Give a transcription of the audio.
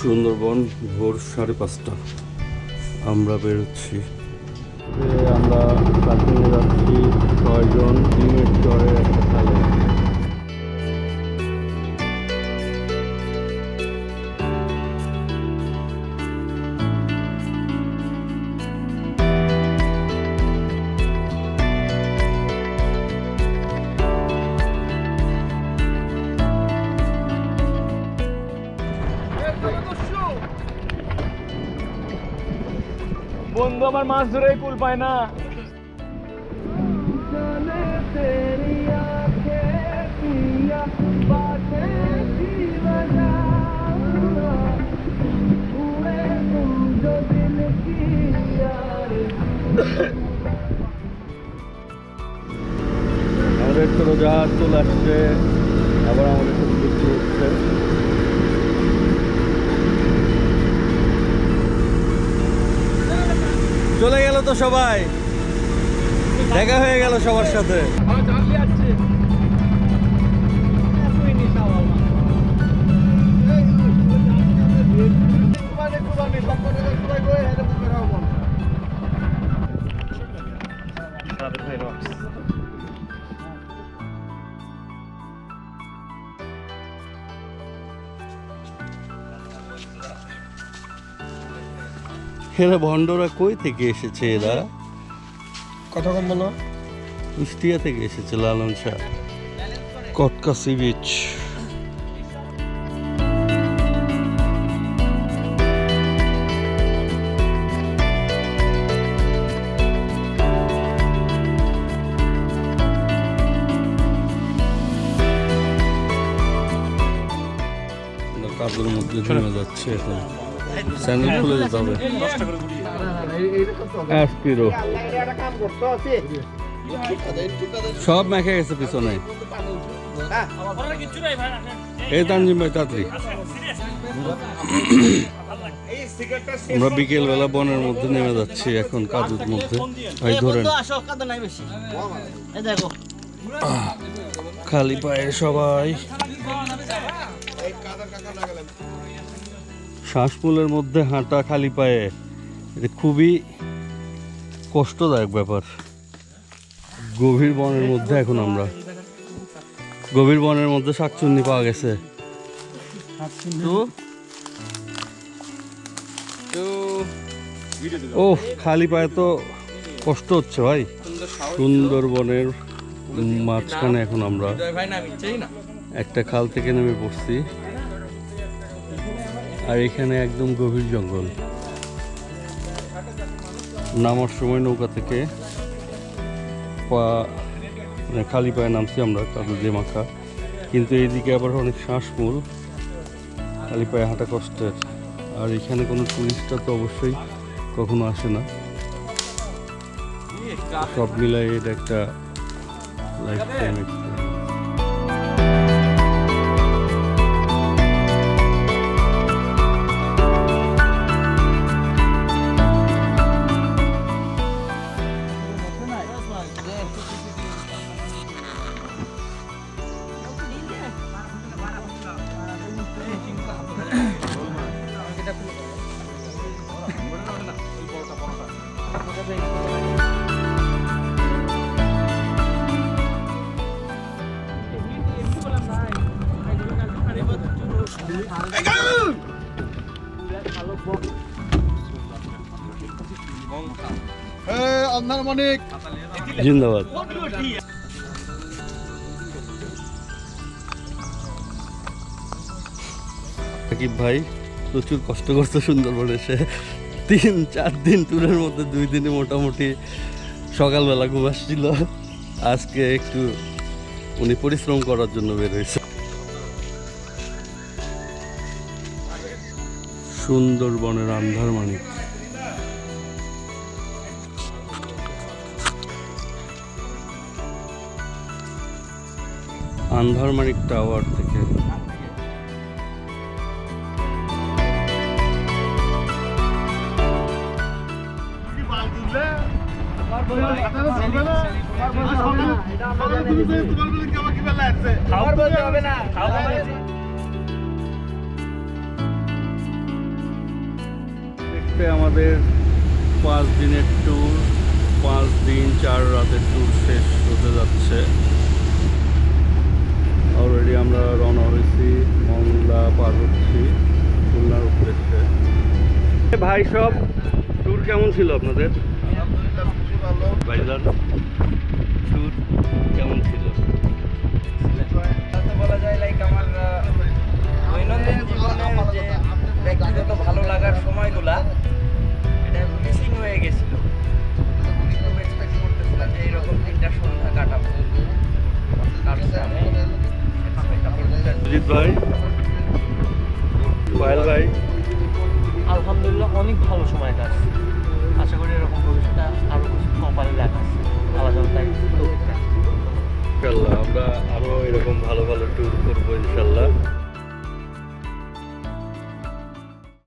সুন্দরবন ভোর 5:30 আমরা বেরোচ্ছি। আমরা ট্রাকিংয়ে যাচ্ছি 6 জন ডিমের চরের একটা খালে। বন্ধু আমার মাছ ধরেই কুল পায় না। আমাদের ছোট জাহাজ চলে আসছে, আবার আমাদের সাথে যুক্ত হচ্ছে। চলে গেল তো সবাই, দেখা হয়ে গেল সবার সাথে। এরা ভণ্ডরা কই থেকে এসেছে? এরা কথা কম বলো। কুষ্টিয়া থেকে এসেছে, লালন শাহ, কটকা সি বিচ। কাপড়ের মধ্যে জমে যাচ্ছে এখন, স্যান্ডেল খুলে যেতে হবে। অ্যাসপিরো সব মেখে গেছে পিছনে। এই তানজিম ভাই তাড়াতাড়ি। আমরা বিকেল বেলা বনের মধ্যে নেমে যাচ্ছি এখন, কাজের মধ্যে। ভাই ধরেন, খালি পায়ে সবাই। শ্বাসমূলের মধ্যে হাঁটা খালি পায়ে, এটা খুবই কষ্টদায়ক ব্যাপার। গভীর বনের মধ্যে এখন আমরা, গভীর বনের মধ্যে শাকচুন্নি পাওয়া গেছে। ও খালি পায়ে তো কষ্ট হচ্ছে ভাই। সুন্দরবনের মাঝখানে এখন আমরা একটা খাল থেকে নেমে পড়ছি, আর এখানে একদম গভীর জঙ্গল। নামার সময় নৌকা থেকে খালি পায়ে নামছি আমরা, কাদা দিয়ে মাখা, কিন্তু এইদিকে আবার অনেক শ্বাসমূল, খালি পায়ে হাঁটা কষ্টের। আর এখানে কোনো টুরিস্টরা তো অবশ্যই কখনো আসে না। সব মিলাই এটা একটা লাইফ টাইম এক্সপিরিয়েন্স। জিন্দাবাদ। সাকিব ভাই প্রচুর কষ্ট করছে সুন্দরবনে এসে। 3-4 দিন ট্যুরের মধ্যে 2 দিনে মোটামুটি সকালবেলা ঘুম আসছিল। আজকে একটু উনি পরিশ্রম করার জন্য বের হয়েছে। সুন্দরবনের আন্ধারমানিক। আন্ধারমানিক টাওয়ার থেকে আজকে আমাদের 5 দিনের ট্যুর, 5 দিন 4 রাতের ট্যুর শেষ হতে যাচ্ছে। অলরেডি আমরা রওনা হয়েছি, মংলা পার হচ্ছি খুলনার উদ্দেশ্যে। ভাই সব ট্যুর কেমন ছিল আপনাদের? ভাইজান ট্যুর কেমন ছিল? বলা যায় লাইক আমার দৈনন্দিন জীবনের যে ব্যক্তিগত ভালো লাগার সময়গুলা এটা মিসিং হয়ে গেছিল। খুব এক্সপেক্ট করতেছিলাম যে এরকম 3টা সন্ধ্যা কাটাবো। কাটছে আমি সুজিত ভাই, পায়েল ভাই, আলহামদুলিল্লাহ অনেক ভালো সময় কাটছে। আশা করি এরকম ভবিষ্যতে আরও কিছু কোম্পানি দেখাচ্ছে আলাদা তাই ইনশাল্লাহ আমরা আরো এরকম ভালো ভালো ট্যুর করবো ইনশাল্লাহ।